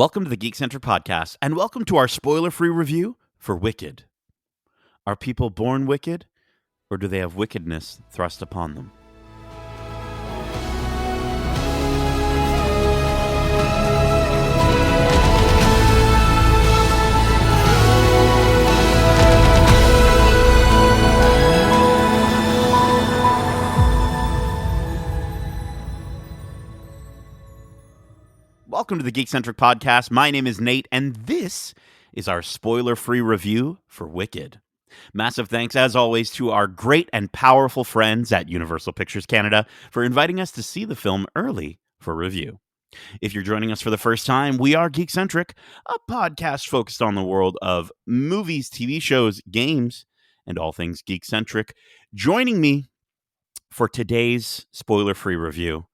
Welcome to the Geekcentric podcast, and welcome to our spoiler-free review for Wicked. Are people born wicked, or do they have wickedness thrust upon them? Welcome to the Geekcentric podcast. My name is Nate, and this is our spoiler-free review for Wicked. Massive thanks, as always, to our great and powerful friends at Universal Pictures Canada for inviting us to see the film early for review. If you're joining us for the first time, we are Geekcentric, a podcast focused on the world of movies, TV shows, games, and all things geek-centric. Joining me for today's spoiler-free review,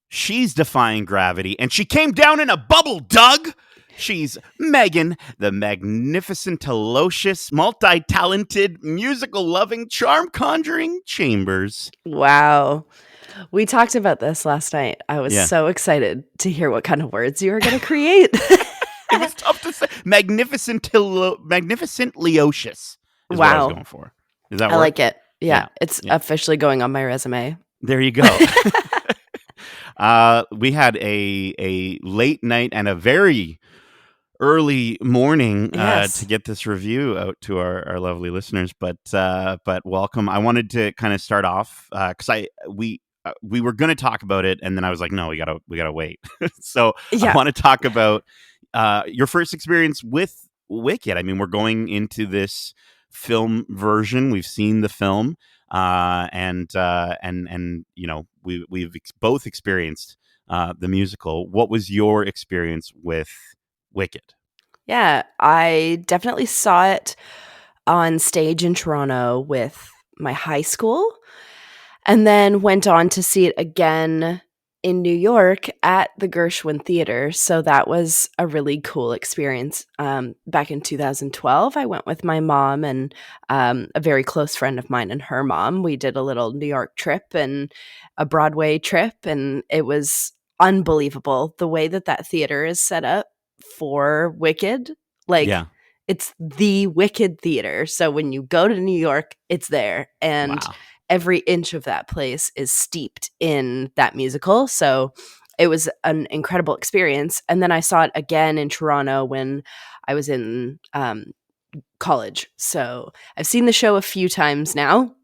she's defying gravity, and she came down in a bubble, Doug! She's Megan, the magnificent, telocious, multi-talented, musical-loving, charm-conjuring Chambers. Wow. We talked about this last night. I was Yeah. so excited to hear what kind of words you were going to create. It was tough to say. Magnificent-liocious is what I was Wow. going for. Does that I work? like it. Yeah. Yeah. It's Yeah. officially going on my resume. There you go. We had a late night and a very early morning Yes. to get this review out to our lovely listeners, but welcome. I wanted to kind of start off because we were going to talk about it, and then I was like, no, we gotta wait. So Yeah. I want to talk about your first experience with Wicked. I mean, we're going into this film version. We've seen the film, and you know, we've both experienced the musical. What was your experience with Wicked? Yeah. I definitely saw it on stage in Toronto with my high school and then went on to see it again in New York at the Gershwin Theater. So that was a really cool experience. Back in 2012, I went with my mom and a very close friend of mine and her mom. We did a little New York trip and a Broadway trip, and it was unbelievable the way that theater is set up for Wicked. Like, Yeah. it's the Wicked Theater. So when you go to New York, it's there. And Wow. every inch of that place is steeped in that musical. So it was an incredible experience. And then I saw it again in Toronto when I was in college. So I've seen the show a few times now.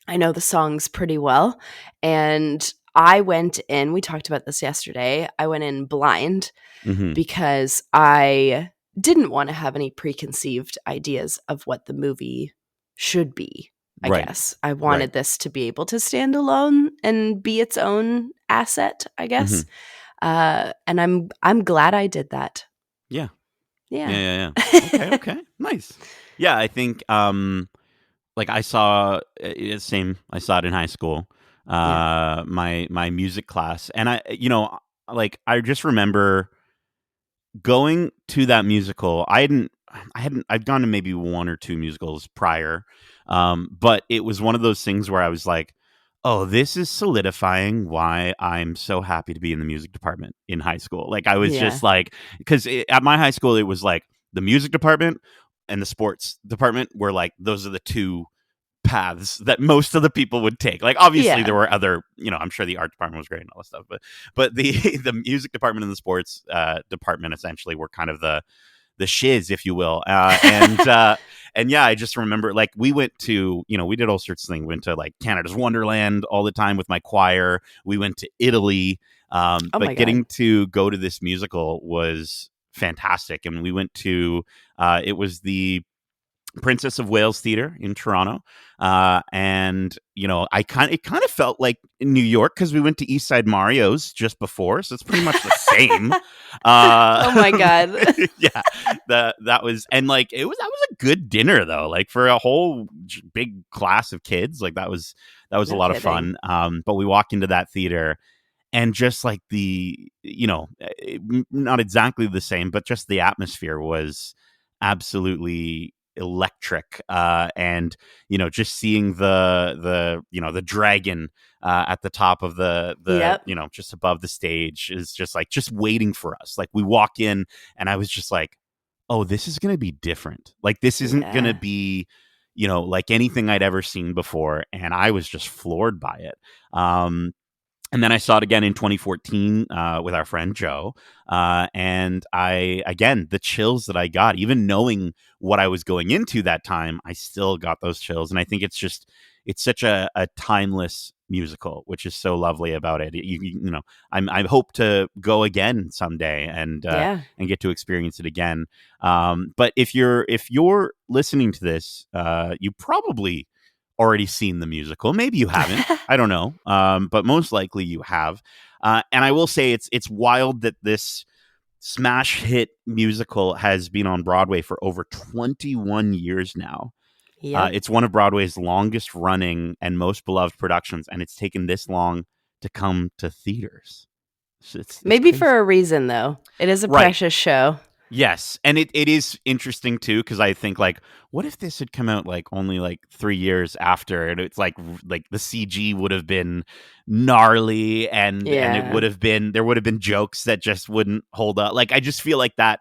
I know the songs pretty well. And I went in, we talked about this yesterday, I went in blind Mhm. because I didn't want to have any preconceived ideas of what the movie should be. I Right. guess I wanted this to be able to stand alone and be its own asset, I guess. And I'm glad I did that. Yeah. Yeah. Yeah. Okay. Nice. Yeah, I think like I saw same. I saw it in high school. My music class, and I just remember going to that musical. I'd gone to maybe one or two musicals prior, but it was one of those things where I was like, oh, this is solidifying why I'm so happy to be in the music department in high school. Like, I was just like, because at my high school, it was like the music department and the sports department were like, those are the two paths that most of the people would take. Like, obviously there were other, I'm sure the art department was great and all that stuff, but the the music department and the sports department essentially were kind of the shiz, if you will. And yeah, I just remember, like, we went to, we did all sorts of things. We went to like Canada's Wonderland all the time with my choir. We went to Italy. But getting to go to this musical was fantastic. And we went to, it was the Princess of Wales Theater in Toronto. And it kind of felt like in New York because we went to East Side Mario's just before, so it's pretty much the same. Oh my God. Yeah, that was, and like that was a good dinner though, like for a whole big class of kids. Like that was a lot of fun. But we walked into that theater, and just like not exactly the same, but just the atmosphere was absolutely electric, and just seeing the dragon at the top of the Yep. just above the stage is just like just waiting for us. Like we walk in, and I was just like, oh, this is going to be different. Like this isn't going to Yeah. be like anything I'd ever seen before, and I was just floored by it. And then I saw it again in 2014 with our friend Joe. And again, the chills that I got, even knowing what I was going into that time, I still got those chills. And I think it's such a timeless musical, which is so lovely about it. I hope to go again someday Yeah. and get to experience it again. But if you're listening to this, you probably already seen the musical. Maybe you haven't. I don't know. But most likely you have. And I will say it's wild that this smash hit musical has been on Broadway for over 21 years now. Yep. It's one of Broadway's longest running and most beloved productions, and it's taken this long to come to theaters. It's Maybe crazy. for a reason, though. It is a Right. precious show. Yes, and it is interesting too, because I think like, what if this had come out like only like 3 years after, and it's like the CG would have been gnarly, and it Yeah. would have been there would have been jokes that just wouldn't hold up. Like I just feel like that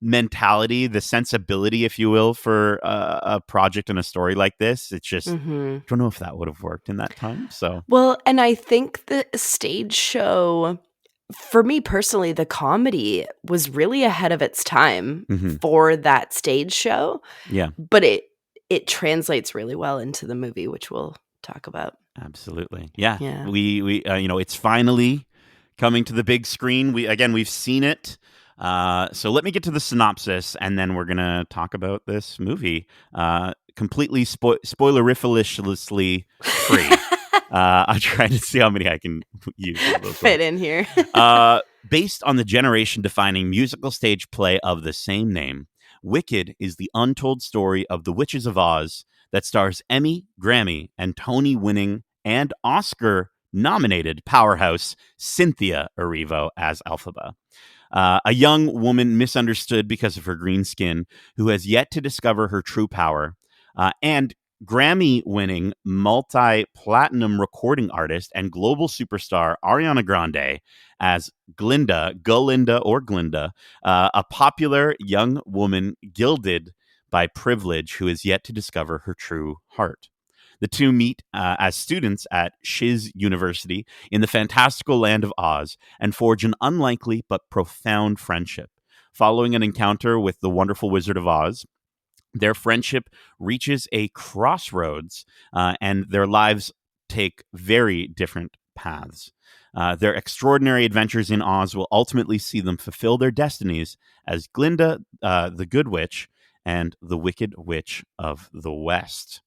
mentality, the sensibility, if you will, for a project and a story like this, it's just Hmm. I don't know if that would have worked in that time. So Well, and I think the stage show, for me personally, the comedy was really ahead of its time mhm. for that stage show, Yeah, but it translates really well into the movie, which we'll talk about. absolutely. Yeah, Yeah. we it's finally coming to the big screen. We've seen it. So let me get to the synopsis, and then we're gonna talk about this movie. Completely spoilerifically free. I'm trying to see how many I can use of those Fit words. in here. Based on the generation-defining musical stage play of the same name, Wicked is the untold story of the Witches of Oz that stars Emmy, Grammy, and Tony-winning and Oscar-nominated powerhouse Cynthia Erivo as Elphaba. A young woman misunderstood because of her green skin, who has yet to discover her true power, and Grammy winning multi platinum recording artist and global superstar Ariana Grande as Glinda, a popular young woman gilded by privilege who has yet to discover her true heart. The two meet as students at Shiz University in the fantastical land of Oz and forge an unlikely but profound friendship. Following an encounter with the wonderful Wizard of Oz, their friendship reaches a crossroads, and their lives take very different paths. Their extraordinary adventures in Oz will ultimately see them fulfill their destinies as Glinda, the Good Witch, and the Wicked Witch of the West.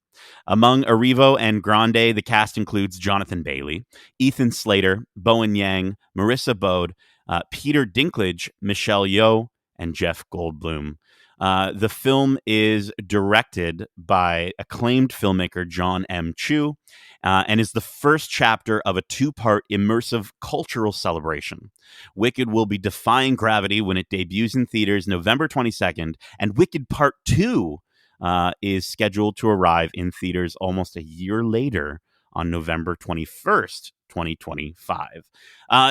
Among Erivo and Grande, the cast includes Jonathan Bailey, Ethan Slater, Bowen Yang, Marissa Bode, Peter Dinklage, Michelle Yeoh, and Jeff Goldblum. The film is directed by acclaimed filmmaker John M. Chu, and is the first chapter of a two-part immersive cultural celebration. Wicked will be defying gravity when it debuts in theaters November 22nd, and Wicked Part 2 is scheduled to arrive in theaters almost a year later on November 21st, 2025.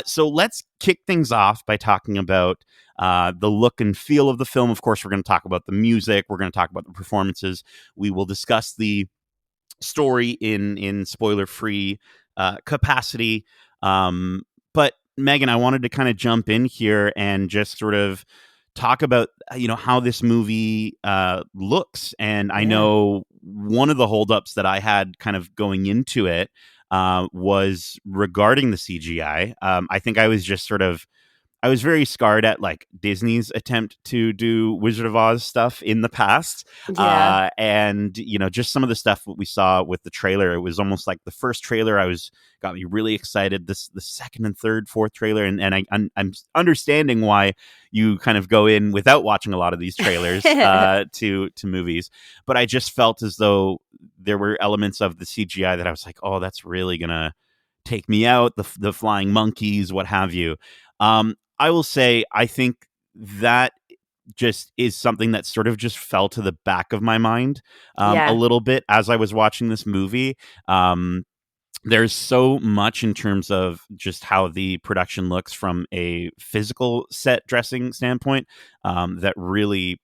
So let's kick things off by talking about the look and feel of the film. Of course, we're going to talk about the music. We're going to talk about the performances. We will discuss the story in spoiler-free capacity. But Megan, I wanted to kind of jump in here and just sort of talk about how this movie looks. And I Yeah. know one of the holdups that I had kind of going into it was regarding the CGI. I think I was very scarred at like Disney's attempt to do Wizard of Oz stuff in the past. Yeah. And just some of the stuff that we saw with the trailer, it was almost like the first trailer got me really excited. The second and third, fourth trailer, and I'm understanding why you kind of go in without watching a lot of these trailers to movies. But I just felt as though there were elements of the CGI that I was like, oh, that's really gonna take me out. The flying monkeys, what have you. I will say, I think that just is something that sort of just fell to the back of my mind a Yeah. little bit as I was watching this movie. There's so much in terms of just how the production looks from a physical set dressing standpoint that really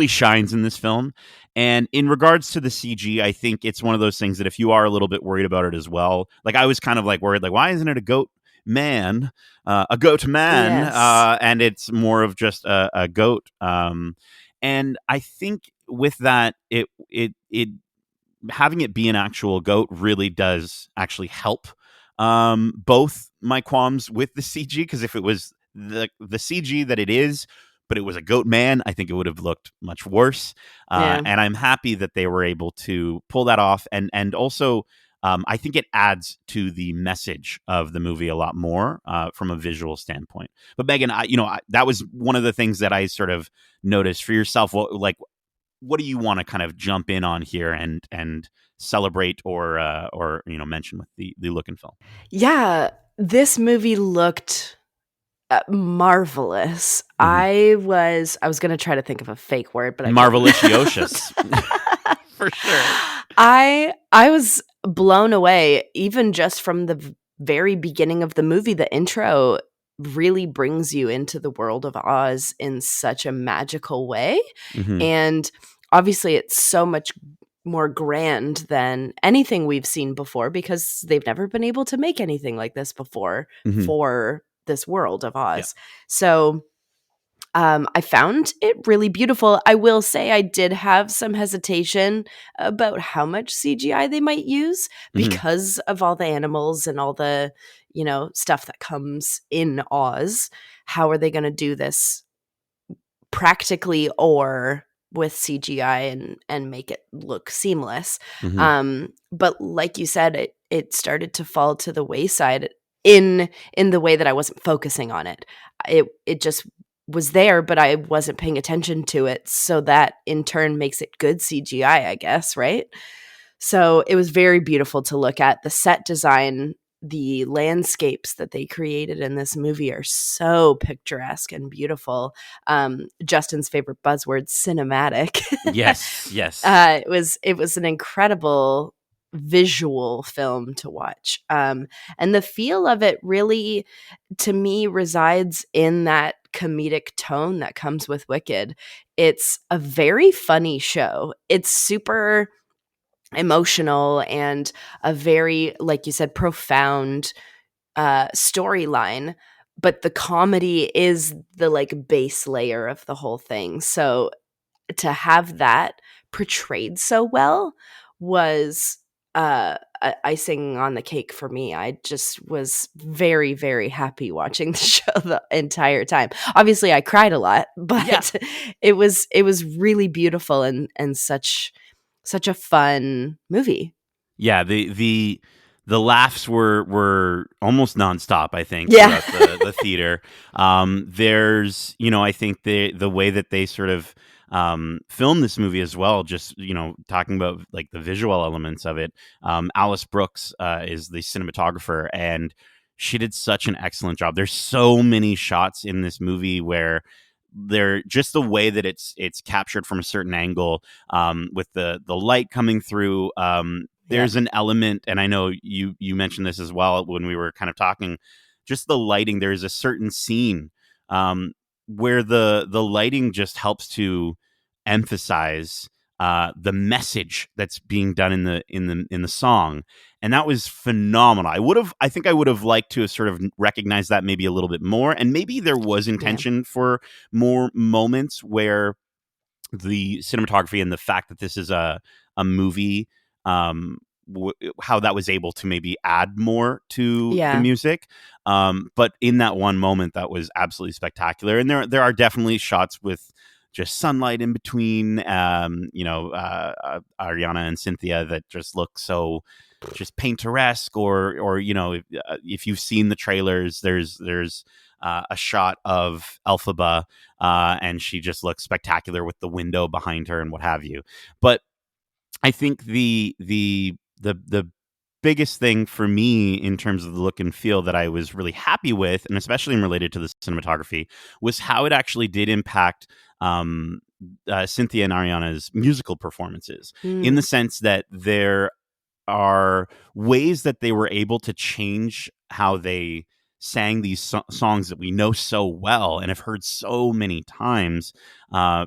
shines in this film. And in regards to the CG, I think it's one of those things that if you are a little bit worried about it as well, like I was kind of like worried, like, why isn't it a goat man, Yes. and it's more of just a goat. And I think with that, it having it be an actual goat really does actually help both my qualms with the CG, because if it was the CG that it is, but it was a goat man, I think it would have looked much worse. Yeah. And I'm happy that they were able to pull that off, and also I think it adds to the message of the movie a lot more from a visual standpoint. But Megan, that was one of the things that I sort of noticed for yourself. What do you want to kind of jump in on here and celebrate or mention with the look and film? Yeah, this movie looked marvelous. Mm-hmm. I was gonna try to think of a fake word, but I couldn't. Marvelicious, for sure. I was blown away, even just from the very beginning of the movie. The intro really brings you into the world of Oz in such a magical way, Mm-hmm. and obviously, it's so much more grand than anything we've seen before because they've never been able to make anything like this before Mm-hmm. for this world of Yeah. Oz. So I found it really beautiful. I will say I did have some hesitation about how much CGI they might use Mm-hmm. because of all the animals and all the, stuff that comes in Oz. How are they going to do this practically or with CGI and make it look seamless? Mm-hmm. But like you said, it started to fall to the wayside in the way that I wasn't focusing on it. It just was there, but I wasn't paying attention to it. So that in turn makes it good CGI, I guess, right? So it was very beautiful to look at. The set design, the landscapes that they created in this movie are so picturesque and beautiful. Justin's favorite buzzword, cinematic. Yes. Yes. It was an incredible visual film to watch. And the feel of it really, to me, resides in that comedic tone that comes with Wicked. It's a very funny show. It's super emotional and a very, like you said, profound storyline, but the comedy is the like base layer of the whole thing. So to have that portrayed so well was icing on the cake for me. I just was very, very happy watching the show the entire time. Obviously, I cried a lot, Yeah. but it was really beautiful and such a fun movie. Yeah. The laughs were almost nonstop, I think, Yeah. throughout the theater. There's, I think the way that they sort of film this movie as well, just, talking about like the visual elements of it. Alice Brooks is the cinematographer, and she did such an excellent job. There's so many shots in this movie where they're just the way that it's captured from a certain angle, with the light coming through. Yep. There's an element, and I know you mentioned this as well when we were kind of talking, just the lighting. There's a certain scene where the lighting just helps to emphasize the message that's being done in the song, and that was phenomenal. I think I would have liked to have sort of recognized that maybe a little bit more, and maybe there was Yeah. intention for more moments where the cinematography and the fact that this is a movie, how that was able to maybe add more to the Yeah. music. But in that one moment, that was absolutely spectacular. And there are definitely shots with just sunlight in between, Ariana and Cynthia, that just look so just painteresque, or if you've seen the trailers, there's a shot of Elphaba, and she just looks spectacular with the window behind her and what have you. But I think the biggest thing for me in terms of the look and feel that I was really happy with, and especially related to the cinematography, was how it actually did impact Cynthia and Ariana's musical performances, in the Mm. sense that there are ways that they were able to change how they sang these songs that we know so well and have heard so many times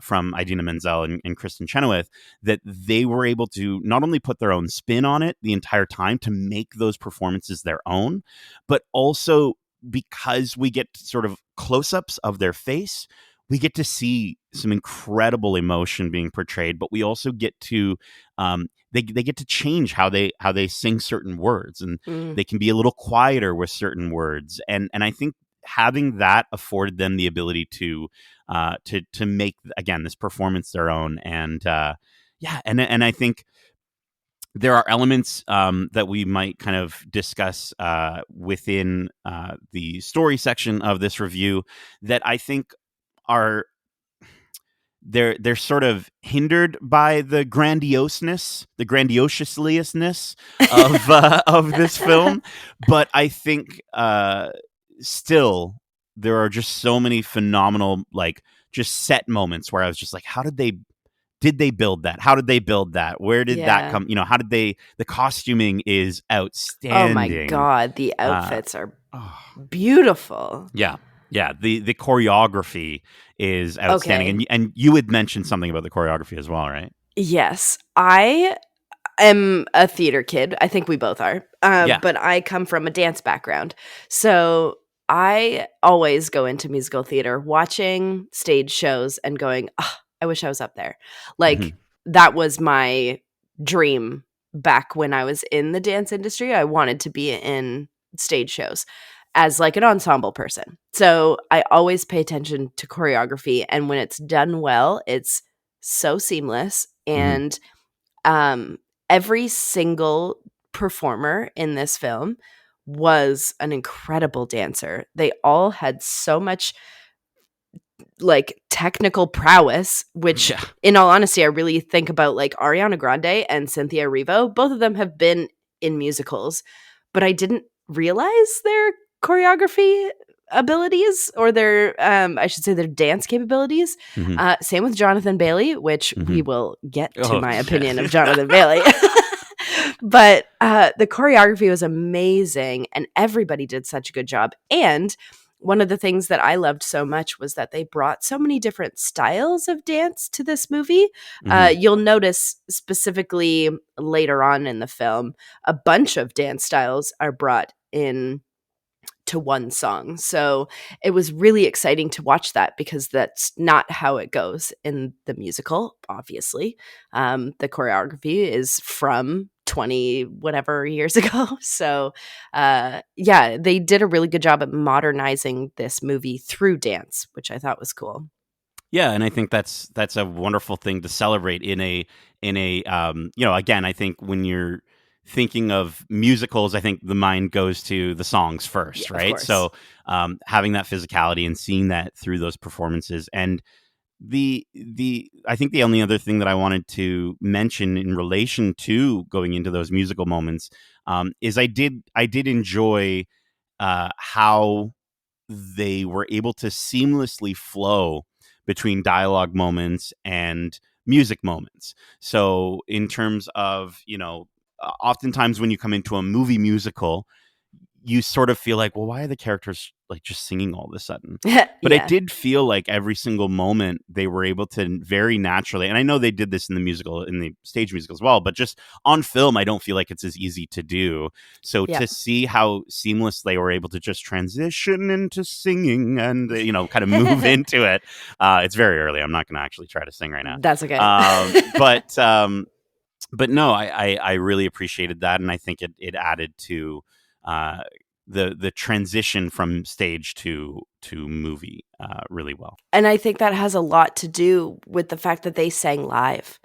from Idina Menzel and Kristen Chenoweth, that they were able to not only put their own spin on it the entire time to make those performances their own, but also because we get sort of close-ups of their face, we get to see some incredible emotion being portrayed, but we also get to they get to change how they sing certain words, and Mm. they can be a little quieter with certain words, and I think having that afforded them the ability to make, again, this performance their own. And yeah, and I think there are elements that we might kind of discuss within the story section of this review that I think are they're sort of hindered by the grandiosiousness of this film. But I think still there are just so many phenomenal, like, just set moments where I was just like, how did they build that? How did they build that? Where did that Yeah. come? How did they? The costuming is Oh my outstanding. God, the Uh, outfits are oh, beautiful. yeah, yeah. The choreography is outstanding, Okay. and you had mentioned something about the choreography as well, right? Yes, I am a theater kid. I think we both are. Yeah. But I come from a dance background. So I always go into musical theater watching stage shows and going, "Ah, I wish I was up there." Hmm. Like, that was my dream back when I was in the dance industry. I wanted to be in stage shows as like an ensemble person. So I always pay attention to choreography. And when it's done well, it's so seamless. Hmm. And um, every single performer in this film was an incredible dancer. They all had so much like technical prowess, which Yeah. in all honesty, I really think about like Ariana Grande and Cynthia Erivo. Both of them have been in musicals, but I didn't realize their choreography abilities, or their I should say their dance capabilities. Hmm. Same with Jonathan Bailey, which we Hmm. will get to Oh, my yeah. opinion of Jonathan Bailey. But the choreography was amazing, and everybody did such a good job. And one of the things that I loved so much was that they brought so many different styles of dance to this movie. Hmm. You'll notice specifically later on in the film, a bunch of dance styles are brought in to one song. So it was really exciting to watch that, because that's not how it goes in the musical, obviously. The choreography is from 20 whatever years ago. So yeah, they did a really good job at modernizing this movie through dance, which I thought was cool. Yeah, and I think that's a wonderful thing to celebrate in a again, I think when you're thinking of musicals, I think the mind goes to the songs Yeah, first, of right? course. So having that physicality and seeing that through those performances, and the I think the only other thing that I wanted to mention in relation to going into those musical moments is I did enjoy how they were able to seamlessly flow between dialogue moments and music moments. So, in terms of, oftentimes when you come into a movie musical, you sort of feel like, well, why are the characters like just singing all of a sudden? But it Yeah. did feel like every single moment they were able to very naturally, and I know they did this in the musical, in the stage musical as well, but just on film, I don't feel like it's as easy to do. So Yeah. to see how seamless they were able to just transition into singing and, kind of move into it, it's very early. I'm not going to actually try to sing right now. That's okay. But no, I really appreciated that, and I think it added to uh, the transition from stage to movie really well. And I think that has a lot to do with the fact that they sang live.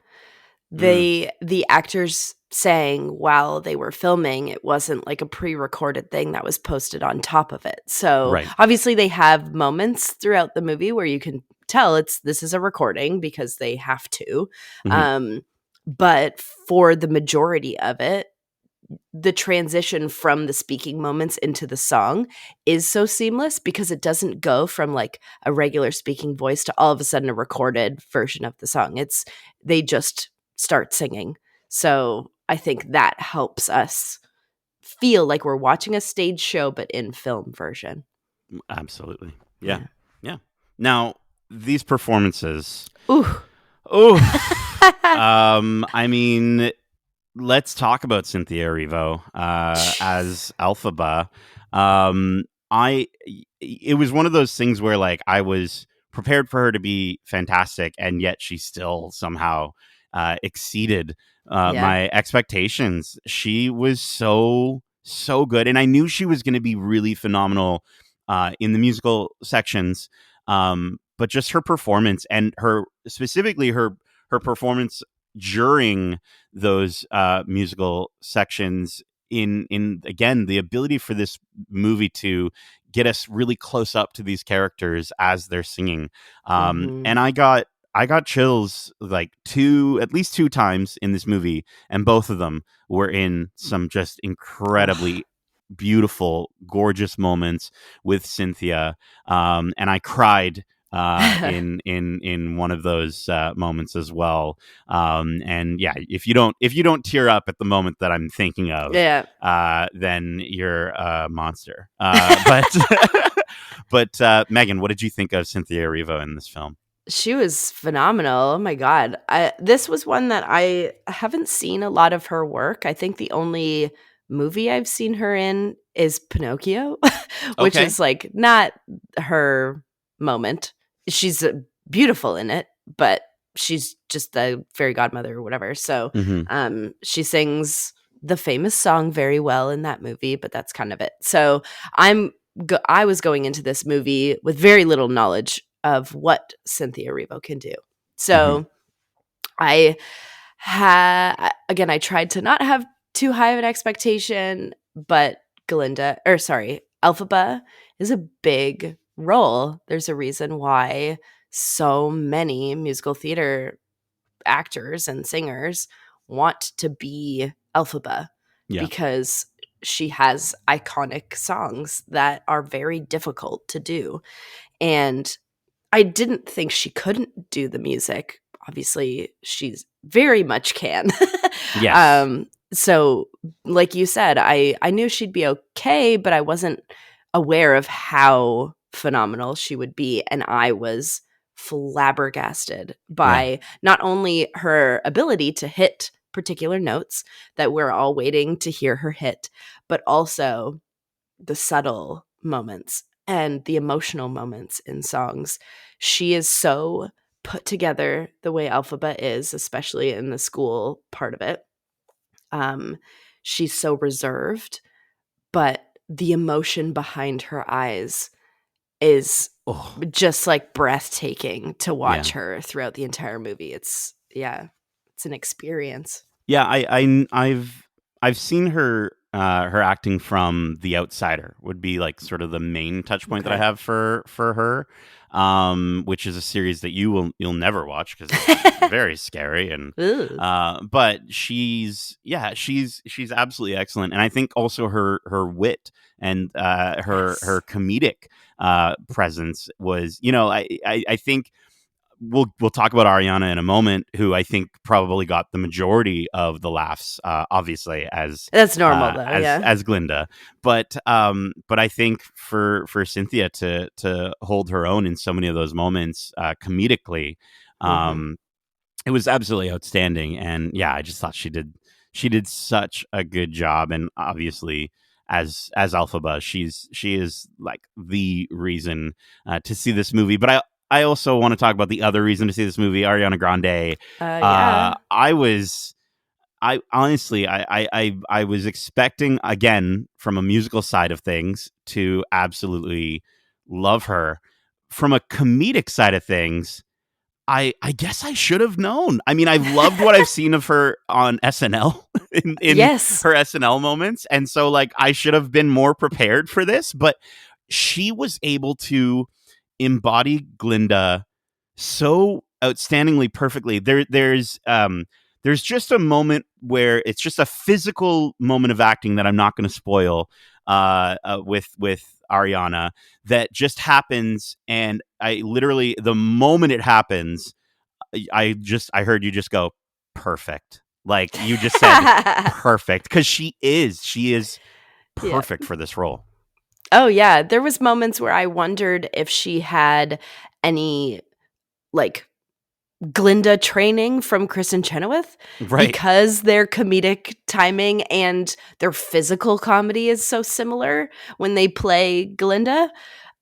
Mm, The actors sang while they were filming. It wasn't like a pre-recorded thing that was posted on top of it. So, right. obviously they have moments throughout the movie where you can tell this is a recording because they have to. Hmm. Um, but for the majority of it, the transition from the speaking moments into the song is so seamless because it doesn't go from like a regular speaking voice to all of a sudden a recorded version of the song. They just start singing. So I think that helps us feel like we're watching a stage show but in film version. Absolutely. Yeah. Yeah. Yeah. Now, these performances. Ooh. Oh, I mean, let's talk about Cynthia Erivo as Elphaba. Um, I it was one of those things where like I was prepared for her to be fantastic, and yet she still somehow exceeded Yeah. my expectations. She was so good, and I knew she was going to be really phenomenal in the musical sections. But just her performance and her specifically her performance during those musical sections in again the ability for this movie to get us really close up to these characters as they're singing, Mhm. and I got chills like at least two times in this movie, and both of them were in some just Ugh. incredibly beautiful, gorgeous moments with Cynthia, and I cried in one of those moments as well. And yeah, if you don't tear up at the moment that I'm thinking of, Yeah. then you're a monster. But but Megan, what did you think of Cynthia Erivo in this film? She was phenomenal. Oh my god. This was one that I haven't seen a lot of her work. I think the only movie I've seen her in is Pinocchio, which Okay. is like not her moment. She's beautiful in it, but she's just the fairy godmother or whatever. So, Hmm. she sings the famous song very well in that movie, but that's kind of it. So, I was going into this movie with very little knowledge of what Cynthia Erivo can do. Hmm. So again, I tried to not have too high of an expectation, but Elphaba is a big role. There's a reason why so many musical theater actors and singers want to be Elphaba Yeah. because she has iconic songs that are very difficult to do. And I didn't think she couldn't do the music. Obviously, she's very much can. Yes. So like you said, I knew she'd be okay, but I wasn't aware of how phenomenal she would be. And I was flabbergasted Yeah. by not only her ability to hit particular notes that we're all waiting to hear her hit, but also the subtle moments and the emotional moments in songs. She is so put together the way Alphaba is, especially in the school part of it. Um, she's so reserved, but the emotion behind her eyes is Oh, just like breathtaking to yeah. watch her throughout the entire movie. It's an experience. Yeah, I've seen her acting from The Outsider would be like sort of the main touch point that I Okay. have for her, which is a series that you'll never watch because it's very scary and Ooh, but she's absolutely excellent, and I think also her wit and her yes. comedic presence was, I think we'll talk about Ariana in a moment, who I think probably got the majority of the laughs, obviously That's normal though, yeah. as Glinda, but I think for Cynthia to hold her own in so many of those moments, comedically, Mhm. um, it was absolutely outstanding, and yeah, I just thought she did such a good job, and obviously as Alphaba, she is like the reason to see this movie. But I also want to talk about the other reason to see this movie, Ariana Grande. Yeah. I honestly, I was expecting, again, from a musical side of things, to absolutely love her. From a comedic side of things, I guess I should have known. I mean, I've loved what I've seen of her on SNL in Yes. her SNL moments, and so like I should have been more prepared for this. But she was able to embody Glinda so outstandingly perfectly. There's there's just a moment where it's just a physical moment of acting that I'm not going to spoil with Ariana that just happens, and I literally the moment it happens, I heard you just go perfect. Like you just said perfect, because she is Yeah. perfect for this role. Oh yeah, there was moments where I wondered if she had any like Glinda training from Kristen Chenoweth, Right. because their comedic timing and their physical comedy is so similar when they play Glinda.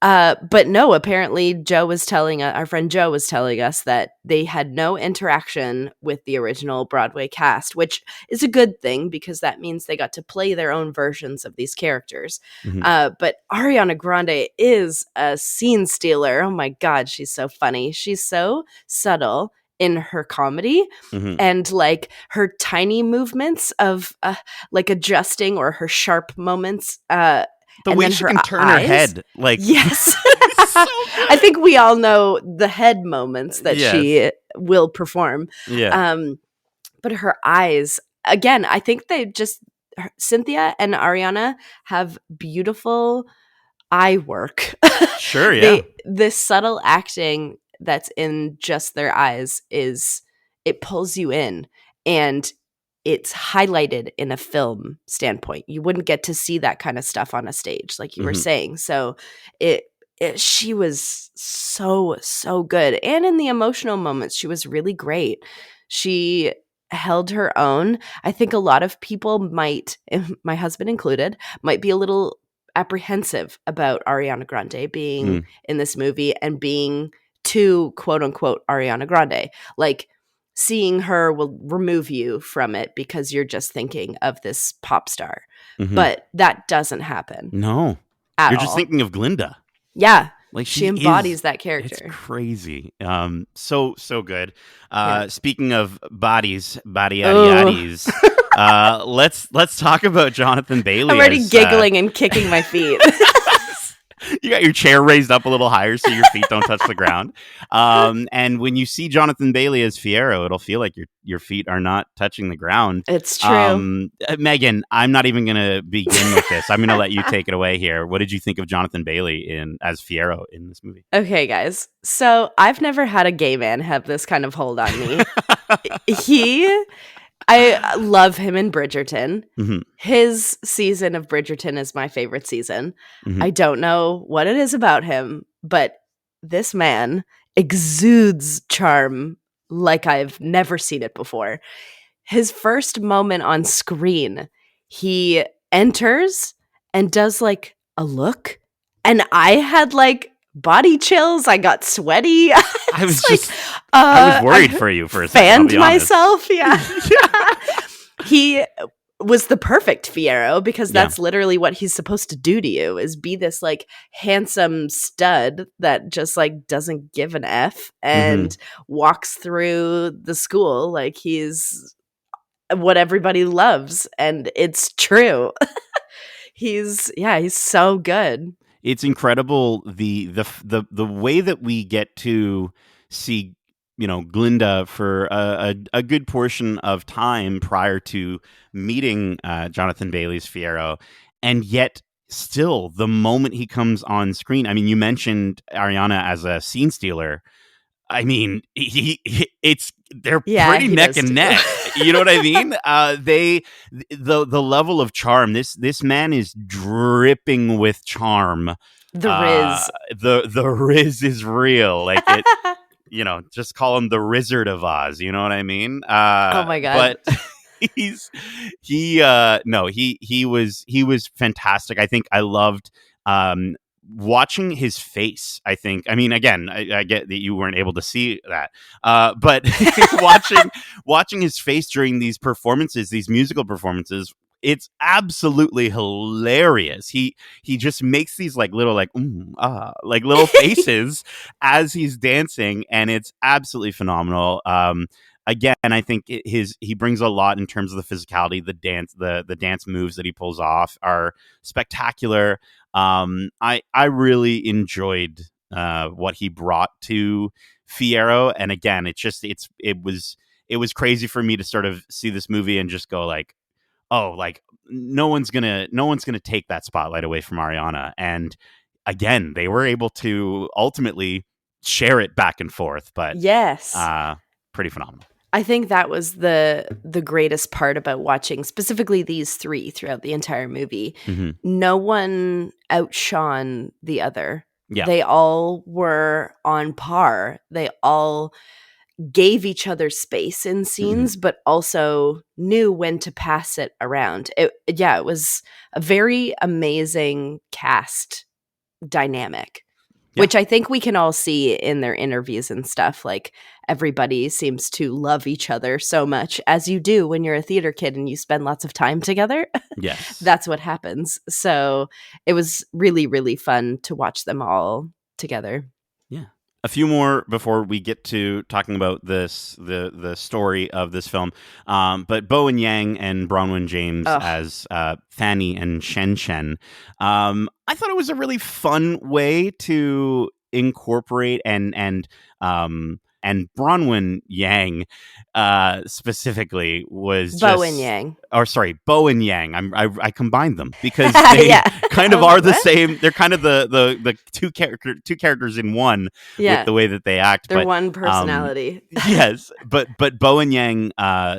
But no, apparently our friend Joe was telling us that they had no interaction with the original Broadway cast, which is a good thing because that means they got to play their own versions of these characters. Mm-hmm. But Ariana Grande is a scene stealer. Oh my God, she's so funny. She's so subtle in her comedy, Mm-hmm. and like her tiny movements of like adjusting, or her sharp moments, The and way then she her can turn her eyes. head, like Yes. so I think we all know the head moments that yes, she will perform. yeah. But her eyes, again, I think Cynthia and Ariana have beautiful eye work. Sure, yeah. This subtle acting that's in just their eyes it pulls you in, and it's highlighted in a film standpoint. You wouldn't get to see that kind of stuff on a stage, like you were Mm-hmm. saying. So she was so good, and in the emotional moments, she was really great. She held her own. I think a lot of people might, my husband included, might be a little apprehensive about Ariana Grande being Mm. in this movie and being too quote unquote Ariana Grande. Like, seeing her will remove you from it because you're just thinking of this pop star. Mm-hmm. But that doesn't happen No, at you're just all. thinking of Glinda. Yeah. Like She she is. embodies that It's character. crazy. So good. Yeah. Speaking of bodies, body yaddy Oh, yaddies. Let's talk about Jonathan I'm Bailey already as giggling and kicking my feet. you got your chair raised up a little higher so your feet don't touch the ground. And when you see Jonathan Bailey as Fiyero, it'll feel like your feet are not touching the ground. It's true. Megan, I'm not even going to begin with this. I'm going to let you take it away here. What did you think of Jonathan Bailey as Fiyero in this movie? Okay, guys. So I've never had a gay man have this kind of hold on me. I love him in Bridgerton. Mm-hmm. His season of Bridgerton is my favorite season. Mm-hmm. I don't know what it is about him, but this man exudes charm like I've never seen it before. His first moment on screen, he enters and does like a look, and I had like body chills. I got sweaty. I was Like, just, I was worried for you for a second. I'll fanned be honest. myself. Yeah. He was the perfect Fiyero because Yeah. that's literally what he's supposed to do to you, is be this like handsome stud that just like doesn't give an F and walks through the school like he's what everybody loves, and it's true. He's so good. It's incredible the way that we get to see Glinda for a good portion of time prior to meeting Jonathan Bailey's Fiyero, and yet still the moment he comes on screen. I mean, you mentioned Ariana as a scene stealer. I mean, they're pretty He neck does and too. neck. You know what I mean? The level of charm. This man is dripping with charm. The Riz. The Riz is real. Like it. Just call him the Rizzard of Oz. You know what I mean? Oh my God. But he was fantastic. I think I loved watching his face. I mean, again, I get that you weren't able to see that, but watching his face during these performances, these musical performances, it's absolutely hilarious. He just makes these like little like like little faces as he's dancing, and it's absolutely phenomenal. Again, I think he brings a lot in terms of the physicality. The dance moves that he pulls off are spectacular. I really enjoyed what he brought to Fiyero, and again, it it was crazy for me to sort of see this movie and just go like, oh, like no one's gonna take that spotlight away from Ariana. And again, they were able to ultimately share it back and forth, but Yes. pretty phenomenal. I think that was the greatest part about watching specifically these three throughout the entire movie. Mm-hmm. No one outshone the other. Yeah. They all were on par. They all gave each other space in scenes, but also knew when to pass it around. It was a very amazing cast dynamic. Yeah. Which I think we can all see in their interviews and stuff. Like, everybody seems to love each other so much, as you do when you're a theater kid and you spend lots of time together. Yes. That's what happens. So it was really, really fun to watch them all together. Yeah. A few more before we get to talking about this, the story of this film. But Bowen Yang and Bronwyn James as Fanny and Shen Shen. I thought it was a really fun way to incorporate and Bronwyn Yang specifically was Bowen Yang. Or sorry, Bowen Yang. I combined them because they kind of are the same. They're kind of the two characters in one with the way that they act. They're one personality. Yes, but Bowen Yang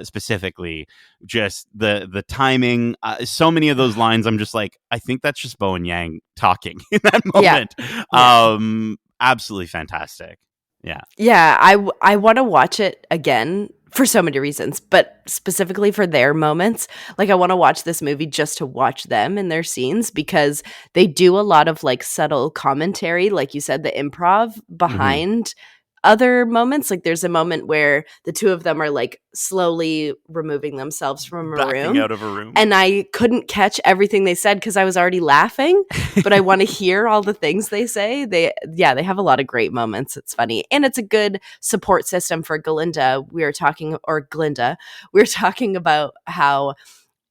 specifically, just the timing. So many of those lines, I'm just like, I think that's just Bowen Yang talking in that moment. Yeah. Absolutely fantastic. Yeah. Yeah, I want to watch it again for so many reasons, but specifically for their moments. Like, I want to watch this movie just to watch them in their scenes because they do a lot of like subtle commentary, like you said, the improv behind other moments. Like, there's a moment where the two of them are like slowly removing themselves from Backing out of a room. And I couldn't catch everything they said because I was already laughing, but I want to hear all the things they say. They have a lot of great moments. It's funny. And it's a good support system for Glinda. We were talking about how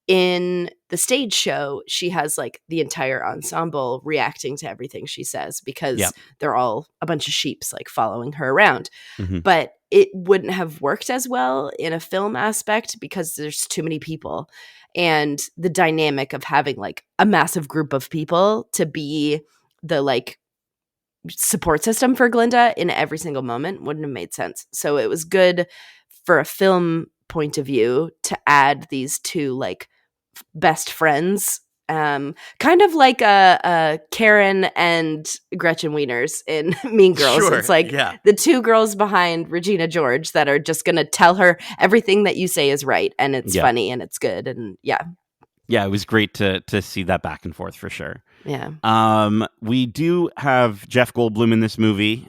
in the stage show, she has like the entire ensemble reacting to everything she says because they're all a bunch of sheeps like following her around. But it wouldn't have worked as well in a film aspect because there's too many people. And the dynamic of having like a massive group of people to be the like support system for Glinda in every single moment wouldn't have made sense. So it was good for a film point of view to add these two like best friends, kind of like a Karen and Gretchen Wieners in Mean Girls. Sure, it's like the two girls behind Regina George that are just going to tell her everything that you say is right, and it's funny and it's good, and it was great to see that back and forth for sure. Yeah. We do have Jeff Goldblum in this movie.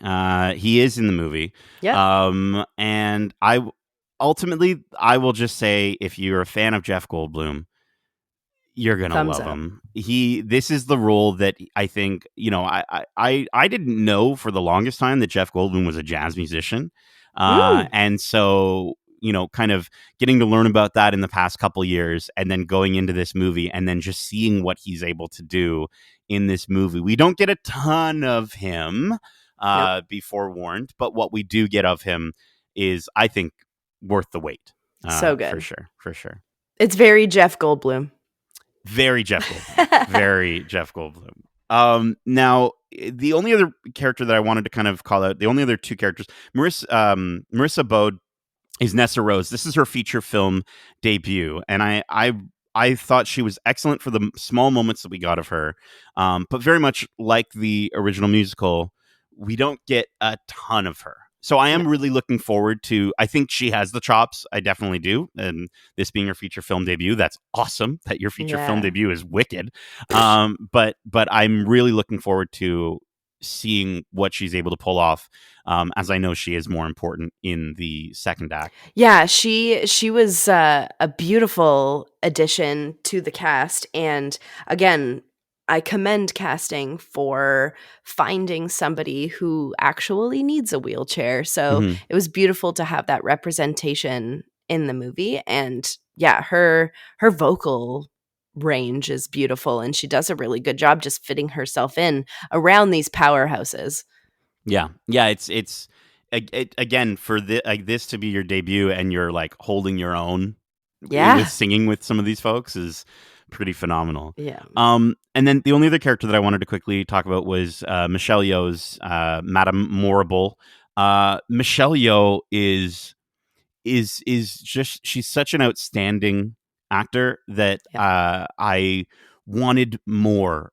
He is in the movie. Yeah. And I will just say, if you're a fan of Jeff Goldblum, you're gonna love him. This is the role that I think, I didn't know for the longest time that Jeff Goldblum was a jazz musician. And so, kind of getting to learn about that in the past couple years and then going into this movie and then just seeing what he's able to do in this movie. We don't get a ton of him, be forewarned, but what we do get of him is, I think, worth the wait. So good. For sure. It's very Jeff Goldblum. Very Jeff Goldblum. Very Jeff Goldblum. Now, the only other character that I wanted to kind of call out, the only other two characters, Marissa Bode is Nessa Rose. This is her feature film debut, and I thought she was excellent for the small moments that we got of her. But very much like the original musical, we don't get a ton of her. So I am really looking forward to, I think she has the chops. I definitely do. And this being her feature film debut, that's awesome that your feature film debut is wicked. But I'm really looking forward to seeing what she's able to pull off, as I know she is more important in the second act. Yeah, she was a beautiful addition to the cast. And again, I commend casting for finding somebody who actually needs a wheelchair. So it was beautiful to have that representation in the movie. And her vocal range is beautiful, and she does a really good job just fitting herself in around these powerhouses. Yeah. It's again, for this to be your debut and you're like holding your own with Yeah. singing with some of these folks is pretty phenomenal. Yeah. And then the only other character that I wanted to quickly talk about was Michelle Yeoh's Madame Morrible. Michelle Yeoh is just, she's such an outstanding actor that Yeah. I wanted more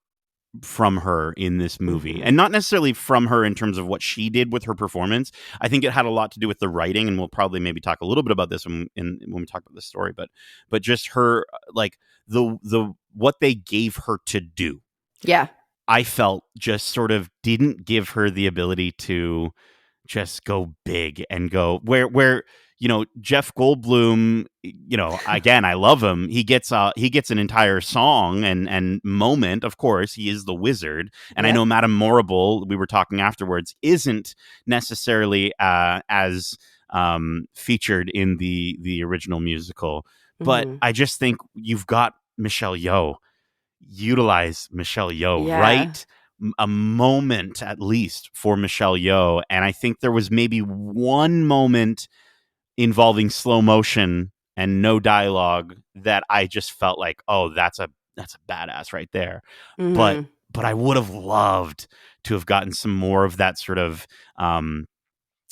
from her in this movie, Mhm. and not necessarily from her in terms of what she did with her performance. I think it had a lot to do with the writing, and we'll probably maybe talk a little bit about this when we talk about this story. But just her, like, the what they gave her to do, Yeah. I felt just sort of didn't give her the ability to just go big and go where Jeff Goldblum, again, I love him. He gets an entire song and moment. Of course, he is the wizard, and I Yep. know Madame Morrible, we were talking afterwards, isn't necessarily as featured in the original musical, but Mhm. I just think you've got Michelle Yeoh. Utilize Michelle Yeoh, Yeah. right? A moment at least for Michelle Yeoh. And I think there was maybe one moment involving slow motion and no dialogue that I just felt like, oh, that's a badass right there. But Mhm. but I would have loved to have gotten some more of um,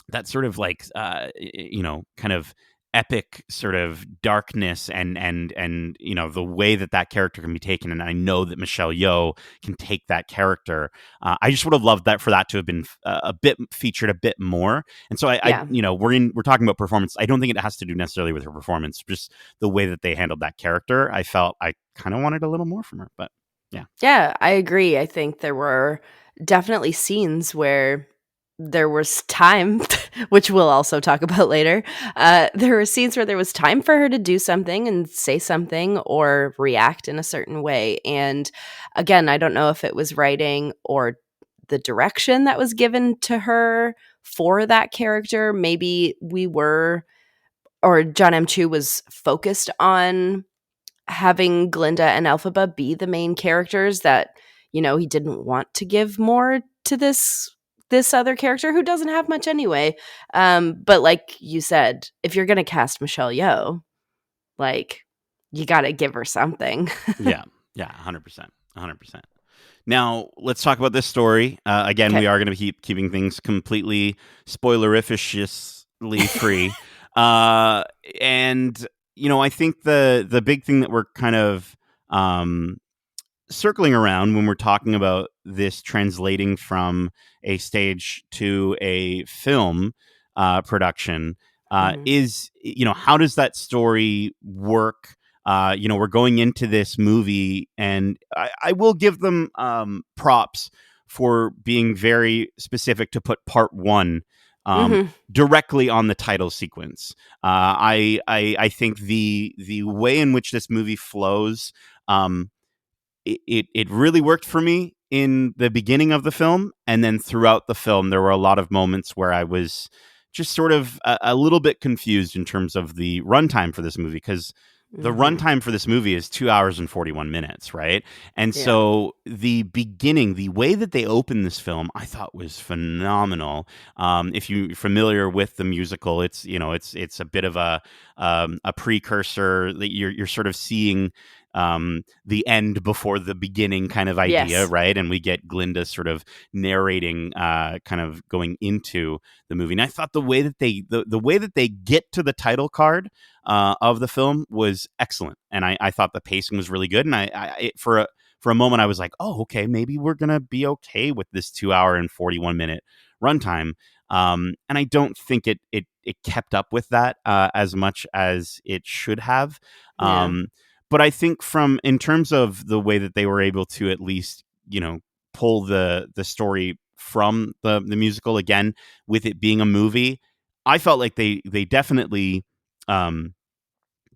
that sort of like kind of epic sort of darkness and the way that character can be taken, and I know that Michelle Yeoh can take that character. I just would have loved that for that to have been a bit featured a bit more. And so I Yeah. we're talking about performance. I don't think it has to do necessarily with her performance, just the way that they handled that character. I felt I kind of wanted a little more from her, but yeah. Yeah, I agree. I think there were definitely scenes where there was time, which we'll also talk about later. There were scenes where there was time for her to do something and say something or react in a certain way. And again, I don't know if it was writing or the direction that was given to her for that character. Maybe we were, or John M. Chu was focused on having Glinda and Elphaba be the main characters, that he didn't want to give more to this other character who doesn't have much anyway. But like you said, if you're gonna cast Michelle Yeoh, like, you gotta give her something. Yeah, yeah, 100%, 100%. Now, let's talk about this story. Again, we Okay. are going to keep keeping things completely spoilerificiously free. Uh, and I think the big thing that we're kind of um, circling around when we're talking about this translating from a stage to a film production Mhm. is, how does that story work? We're going into this movie, and I will give them props for being very specific to put part one Mhm. directly on the title sequence. I think the way in which this movie flows, um, it really worked for me in the beginning of the film, and then throughout the film there were a lot of moments where I was just sort of a little bit confused in terms of the runtime for this movie, because the Mhm. runtime for this movie is 2 hours and 41 minutes, right? And Yeah. so the beginning, the way that they open this film, I thought was phenomenal. If you're familiar with the musical, it's a bit of a precursor that you're sort of seeing the end before the beginning kind of idea, Yes. right? And we get Glinda sort of narrating, kind of going into the movie. And I thought the way that the way that they get to the title card of the film was excellent, and I thought the pacing was really good. And for a moment I was like, oh, okay, maybe we're gonna be okay with this 2 hour and 41 minute runtime. And I don't think it kept up with that as much as it should have. Yeah. Um, but I think from in terms of the way that they were able to at least pull the story from the musical, again, with it being a movie, I felt like they definitely um,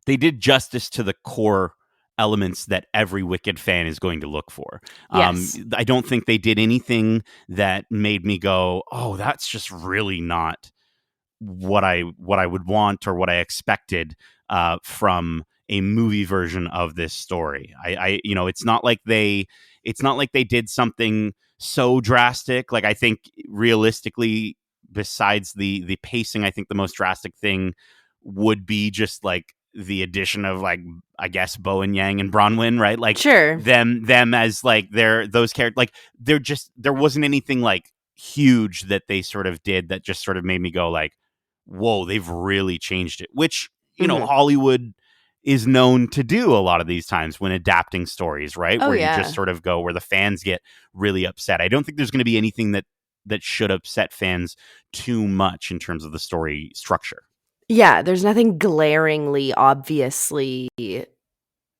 they did justice to the core elements that every Wicked fan is going to look for. Yes. I don't think they did anything that made me go, oh, that's just really not what I would want or what I expected from a movie version of this story. It's not like they did something so drastic. Like, I think realistically, besides the pacing, I think the most drastic thing would be just like the addition of like, I guess, Bo and Yang and Bronwyn, right? Like Sure. them as like those characters, like there wasn't anything like huge that they sort of did that just sort of made me go like, whoa, they've really changed it, which, Mhm. Hollywood is known to do a lot of these times when adapting stories, right? Oh, Where you just yeah. sort of go where the fans get really upset. I don't think there's going to be anything that should upset fans too much in terms of the story structure. Yeah, there's nothing glaringly obviously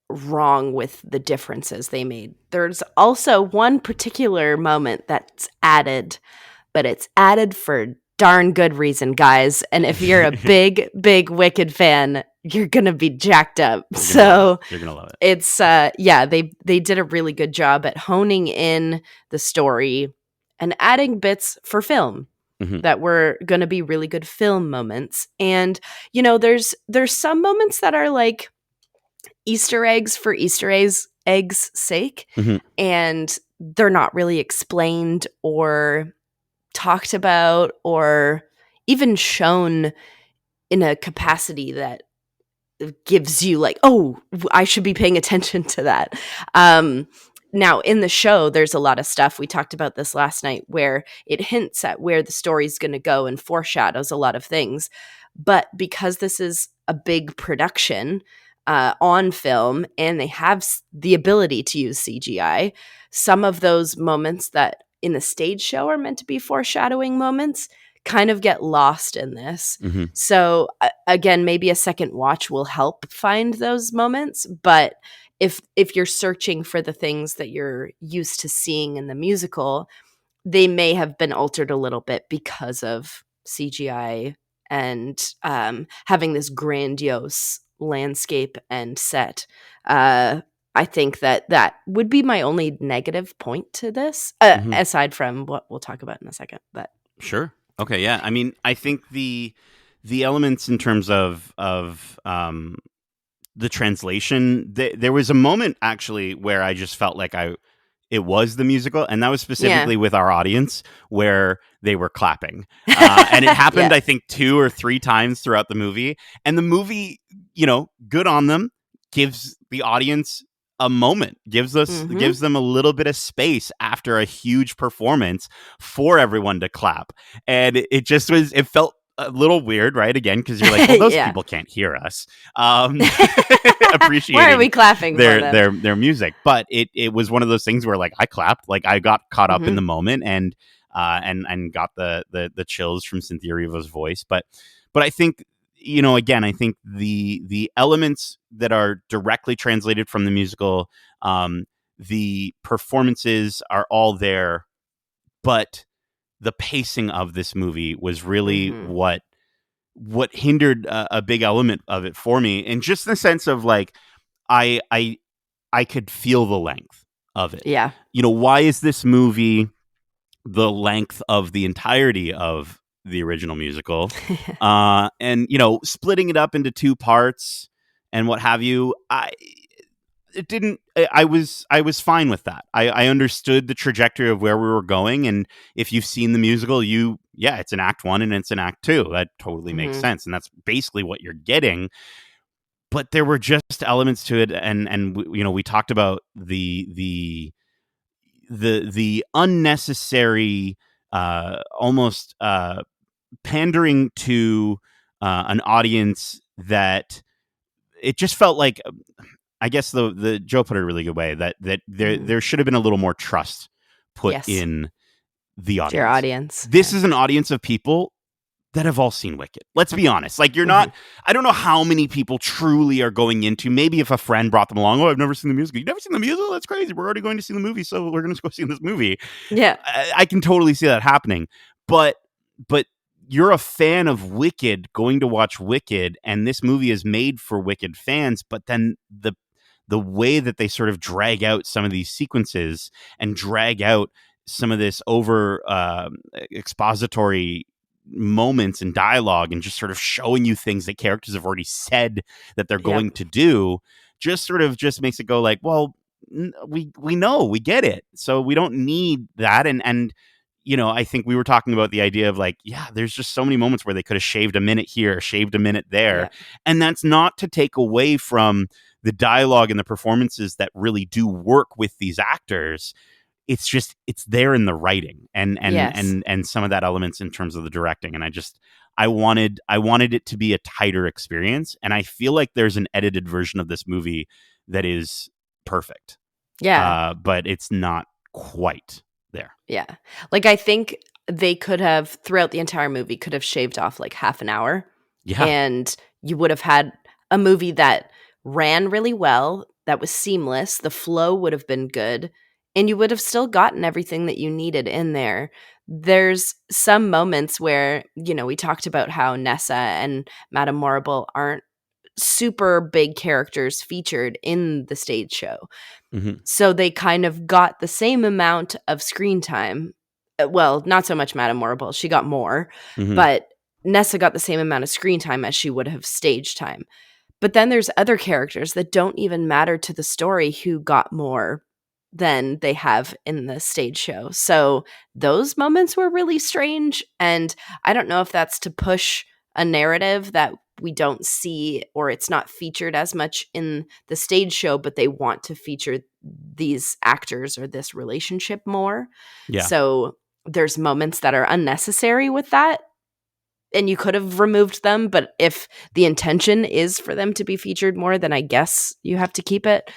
wrong with the differences they made. There's also one particular moment that's added, but it's added for darn good reason, guys. And if you're a big Wicked fan, you're gonna be jacked up. You're gonna love it. It's they did a really good job at honing in the story and adding bits for film Mhm. that were going to be really good film moments. And there's some moments that are like Easter eggs for eggs sake, Mhm. and they're not really explained or talked about or even shown in a capacity that gives you like, oh, I should be paying attention to that. Now in the show, there's a lot of stuff. We talked about this last night where it hints at where the story's going to go and foreshadows a lot of things. But because this is a big production on film and they have the ability to use CGI, some of those moments that in the stage show are meant to be foreshadowing moments kind of get lost in this. Mhm. So again, maybe a second watch will help find those moments, but if you're searching for the things that you're used to seeing in the musical, they may have been altered a little bit because of CGI and having this grandiose landscape and set. I think that would be my only negative point to this, Mhm. aside from what we'll talk about in a second. But Sure. Okay. Yeah. I mean, I think the elements in terms of the translation, there was a moment actually where I just felt like it was the musical, and that was yeah, specifically with our audience where they were clapping, and it happened yeah. I think 2 or 3 times throughout the movie. And the movie, good on them, gives the audience a moment, Mhm. gives them a little bit of space after a huge performance for everyone to clap. And it felt a little weird, right? Again, because you're like, well, those Yeah. people can't hear us. Um, Why are we appreciating clapping for them? their music, but it was one of those things where like I clapped, like I got caught up in Mhm. the moment, and got the chills from Cynthia Erivo's voice. But I think, again, I think the elements that are directly translated from the musical, the performances are all there, but the pacing of this movie was really Mhm. what hindered a big element of it for me, and just the sense of like I I I could feel the length of it. Yeah. Why is this movie the length of the entirety of the original musical? And splitting it up into 2 parts and what have you, it didn't. I was fine with that. I understood the trajectory of where we were going, and if you've seen the musical, it's an act 1 and it's an act 2. That totally makes Mhm. sense, and that's basically what you're getting. But there were just elements to it, and we talked about the unnecessary, almost pandering to an audience that it just felt like. I guess the Joe put it a really good way, that Mhm. there should have been a little more trust put Yes. in the To your audience. audience. This Yeah. is an audience of people that have all seen Wicked. Let's be honest. Like, you're not. Mhm. I don't know how many people truly are going into. Maybe if a friend brought them along. Oh, I've never seen the musical. You've never seen the musical? That's crazy. We're already going to see the movie, so we're going to go see this movie. Yeah. I can totally see that happening. But you're a fan of Wicked going to watch Wicked, and this movie is made for Wicked fans. But then the way that they sort of drag out some of these sequences and drag out some of this over expository moments and dialogue, and just sort of showing you things that characters have already said that they're Yep. going to do, just makes it go like, well, we know, we get it, so we don't need that. And I think we were talking about the idea of like, yeah, there's just so many moments where they could have shaved a minute here, shaved a minute there. Yeah. And that's not to take away from the dialogue and the performances that really do work with these actors. It's just, it's there in the writing Yes. and some of that elements in terms of the directing. And I wanted it to be a tighter experience. And I feel like there's an edited version of this movie that is perfect. Yeah. But it's not quite there. Yeah. Like, I think they could have, throughout the entire movie, could have shaved off like half an hour. Yeah. And you would have had a movie that ran really well, that was seamless. The flow would have been good. And you would have still gotten everything that you needed in there. There's some moments where, we talked about how Nessa and Madame Morrible aren't super big characters featured in the stage show. Mm-hmm. So they kind of got the same amount of screen time. Well, not so much Madame Morrible. She got more. Mm-hmm. But Nessa got the same amount of screen time as she would have stage time. But then there's other characters that don't even matter to the story who got more than they have in the stage show. So those moments were really strange. And I don't know if that's to push a narrative that we don't see, or it's not featured as much in the stage show, but they want to feature these actors or this relationship more. Yeah. So there's moments that are unnecessary with that. And you could have removed them, but if the intention is for them to be featured more, then I guess you have to keep it.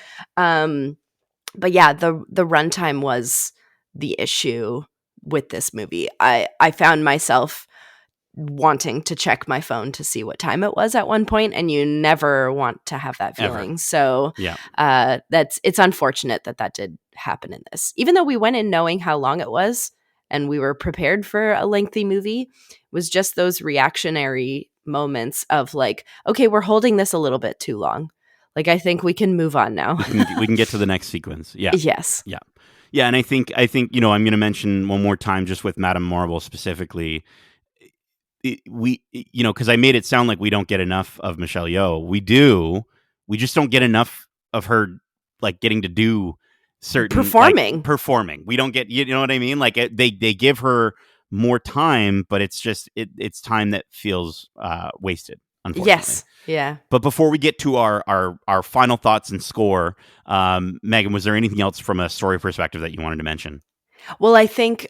But yeah, the runtime was the issue with this movie. I found myself wanting to check my phone to see what time it was at one point, and you never want to have that feeling. Ever. So yeah, it's unfortunate that did happen in this. Even though we went in knowing how long it was and we were prepared for a lengthy movie, it was just those reactionary moments of like, okay, we're holding this a little bit too long. Like, I think we can move on now. we can get to the next sequence. Yeah. Yes. Yeah. Yeah. And I think, I'm going to mention one more time, just with Madame Marvel specifically, because I made it sound like we don't get enough of Michelle Yeoh. We do. We just don't get enough of her, like, getting to do certain performing. We don't get, you know what I mean? Like, they give her more time, but it's just it's time that feels wasted, unfortunately. Yes. Yeah. But before we get to our final thoughts and score, Megan, was there anything else from a story perspective that you wanted to mention? Well, I think,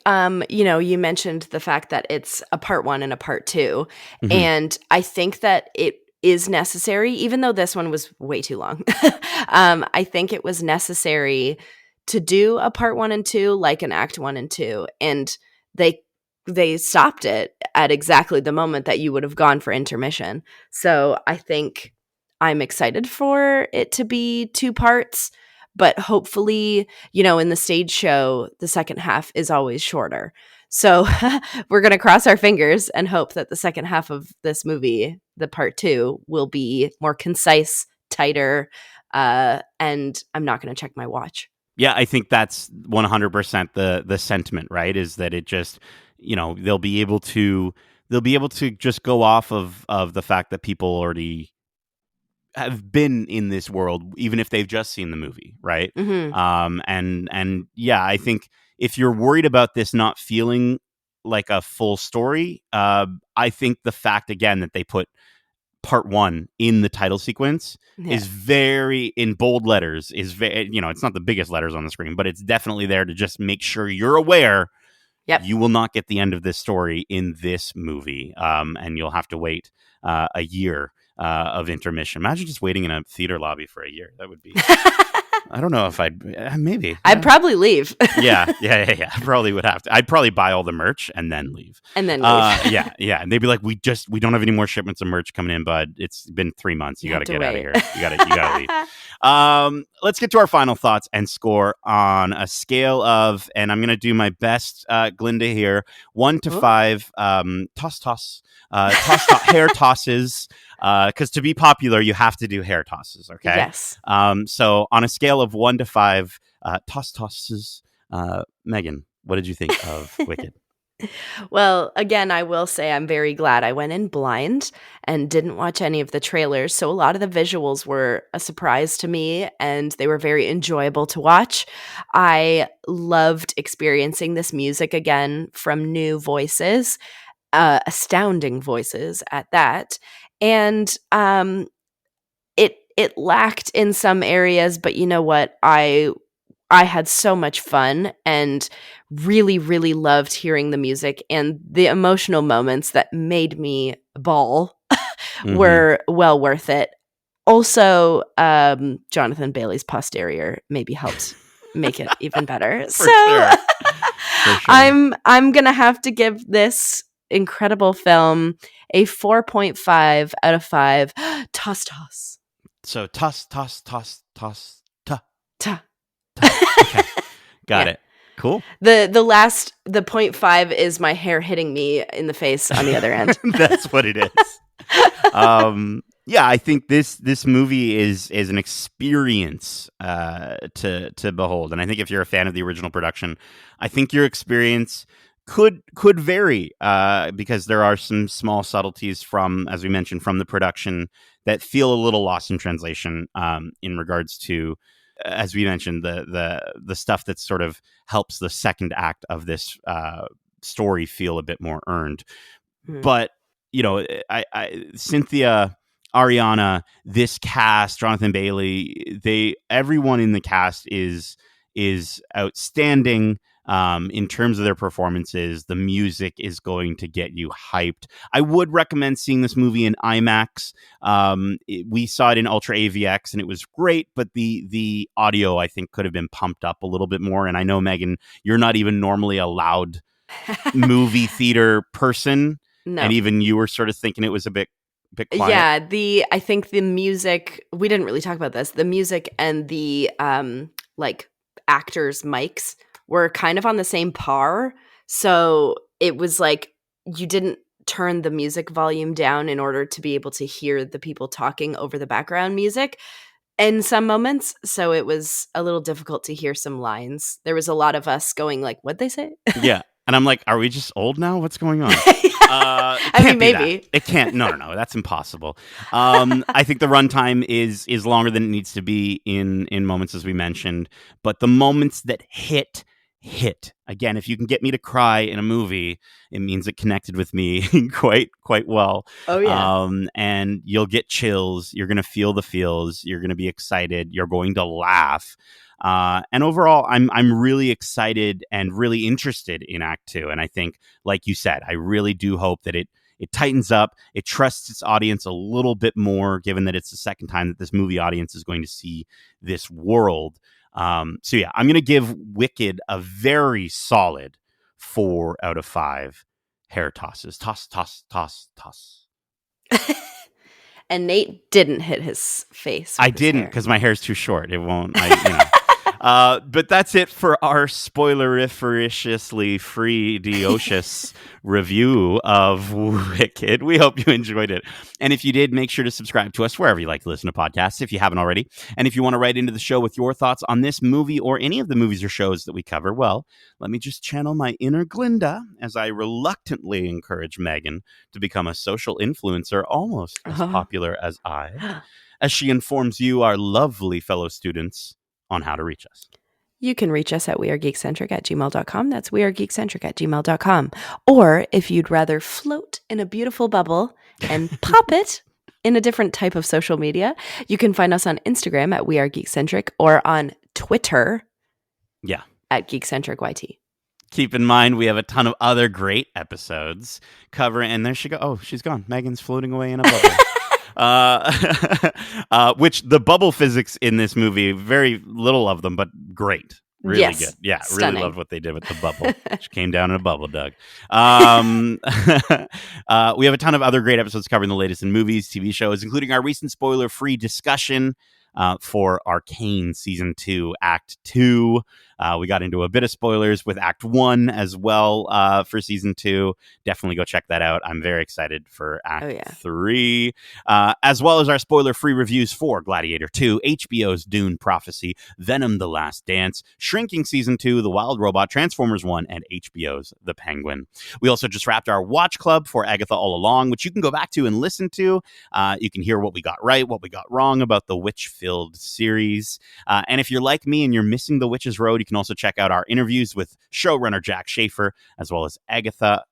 you mentioned the fact that it's a part 1 and a part 2. Mm-hmm. And I think that it is necessary, even though this one was way too long. I think it was necessary to do a part 1 and 2, like an act 1 and 2. And they stopped it at exactly the moment that you would have gone for intermission. So I think I'm excited for it to be 2 parts. But hopefully, in the stage show, the second half is always shorter. So we're going to cross our fingers and hope that the second half of this movie, the part 2, will be more concise, tighter, and I'm not going to check my watch. Yeah, I think that's 100% the sentiment, right? Is that it just, they'll be able to just go off of the fact that people already have been in this world, even if they've just seen the movie, right? Mm-hmm. And yeah, I think if you're worried about this not feeling like a full story, I think the fact, again, that they put part 1 in the title sequence is very, in bold letters, is very, it's not the biggest letters on the screen, but it's definitely there to just make sure you're aware. Yep. You will not get the end of this story in this movie, and you'll have to wait a year of intermission. Imagine just waiting in a theater lobby for a year. That would be... I don't know if maybe. I'd probably leave. Yeah. I probably would have to. I'd probably buy all the merch and then leave. Yeah. And they'd be like, we don't have any more shipments of merch coming in, bud. It's been 3 months. You got to get out of here. You got to leave. Let's get to our final thoughts and score on a scale of, and I'm going to do my best, Glinda here, 1 to 5, hair tosses. Because to be popular, you have to do hair tosses, okay? Yes. So on a scale of 1 to 5, tosses, Megan, what did you think of Wicked? Well, again, I will say I'm very glad I went in blind and didn't watch any of the trailers. So a lot of the visuals were a surprise to me and they were very enjoyable to watch. I loved experiencing this music again from new voices, astounding voices at that. And it lacked in some areas, but you know what? I had so much fun and really, really loved hearing the music, and the emotional moments that made me bawl Mm-hmm. were well worth it. Also, Jonathan Bailey's posterior maybe helped make it even better. For So sure. For sure. I'm gonna have to give this incredible film a 4.5 out of 5. Toss toss. So toss, toss, toss, toss, ta, Ta. ta. Okay. Got Yeah. it. Cool. The 0.5 is my hair hitting me in the face on the other end. That's what it is. Yeah, I think this movie is an experience to behold, and I think if you're a fan of the original production, I think your experience could vary because there are some small subtleties from, as we mentioned, from the production that feel a little lost in translation in regards to, as we mentioned, the stuff that sort of helps the second act of this story feel a bit more earned. Mm. But I Cynthia, Ariana, this cast, Jonathan Bailey, everyone in the cast is outstanding in terms of their performances. The music is going to get you hyped. I would recommend seeing this movie in IMAX. We saw it in Ultra AVX and it was great, but the audio I think could have been pumped up a little bit more. And I know, Megan, you're not even normally a loud movie theater person. No. And even you were sort of thinking it was a bit quiet. Yeah, I think the music, we didn't really talk about this. The music and the like actors' mics were kind of on the same par. So it was like you didn't turn the music volume down in order to be able to hear the people talking over the background music in some moments. So it was a little difficult to hear some lines. There was a lot of us going like, what'd they say? Yeah. And I'm like, are we just old now? What's going on? I mean, maybe. It can't. No. That's impossible. I think the runtime is longer than it needs to be in moments, as we mentioned. But the moments that hit. Again, if you can get me to cry in a movie, it means it connected with me quite well. Oh, yeah. And you'll get chills. You're going to feel the feels. You're going to be excited. You're going to laugh. And overall, I'm really excited and really interested in Act 2. And I think, like you said, I really do hope that it tightens up. It trusts its audience a little bit more, given that it's the second time that this movie audience is going to see this world. So yeah, I'm going to give Wicked a very solid 4 out of 5 hair tosses. Toss, toss, toss, toss. And Nate didn't hit his face. I didn't, because my hair's too short. It won't. But that's it for our spoileriferously free Diocious review of Wicked. We hope you enjoyed it. And if you did, make sure to subscribe to us wherever you like to listen to podcasts if you haven't already. And if you want to write into the show with your thoughts on this movie or any of the movies or shows that we cover, well, let me just channel my inner Glinda as I reluctantly encourage Megan to become a social influencer almost as popular as I, as she informs you, our lovely fellow students, on how to reach us. You can reach us at wearegeekcentric@gmail.com. That's wearegeekcentric@gmail.com. Or if you'd rather float in a beautiful bubble and pop it in a different type of social media, you can find us on Instagram at wearegeekcentric or on Twitter at geekcentricyt. Keep in mind, we have a ton of other great episodes covering, and there she goes. Oh, she's gone. Megan's floating away in a bubble. Which the bubble physics in this movie, very little of them, but great. Really good. Yeah, stunning. Really loved what they did with the bubble. She came down in a bubble, Doug. We have a ton of other great episodes covering the latest in movies, TV shows, including our recent spoiler-free discussion for Arcane Season 2, Act 2. We got into a bit of spoilers with Act 1 as well for season 2. Definitely go check that out. I'm very excited for Act 3, as well as our spoiler-free reviews for Gladiator 2, HBO's Dune Prophecy, Venom: The Last Dance, Shrinking Season 2, The Wild Robot, Transformers 1, and HBO's The Penguin. We also just wrapped our watch club for Agatha All Along, which you can go back to and listen to. You can hear what we got right, what we got wrong about the Witch-filled series. And if you're like me and you're missing The Witch's Road, you can also check out our interviews with showrunner Jack Schaefer, as well as Agatha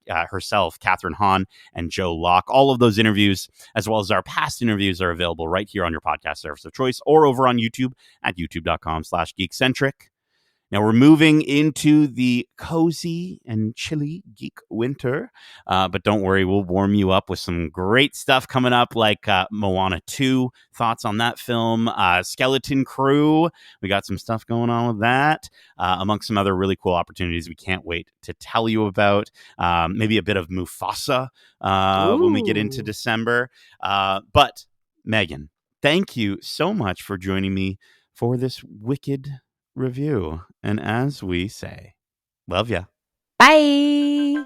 herself, Catherine Hahn, and Joe Locke. All of those interviews, as well as our past interviews, are available right here on your podcast service of choice or over on YouTube at youtube.com/geekcentric. Now we're moving into the cozy and chilly geek winter, but don't worry, we'll warm you up with some great stuff coming up, like Moana 2, thoughts on that film, Skeleton Crew, we got some stuff going on with that, amongst some other really cool opportunities we can't wait to tell you about, maybe a bit of Mufasa when we get into December. But Megan, thank you so much for joining me for this wicked review. And as we say, love ya. Bye.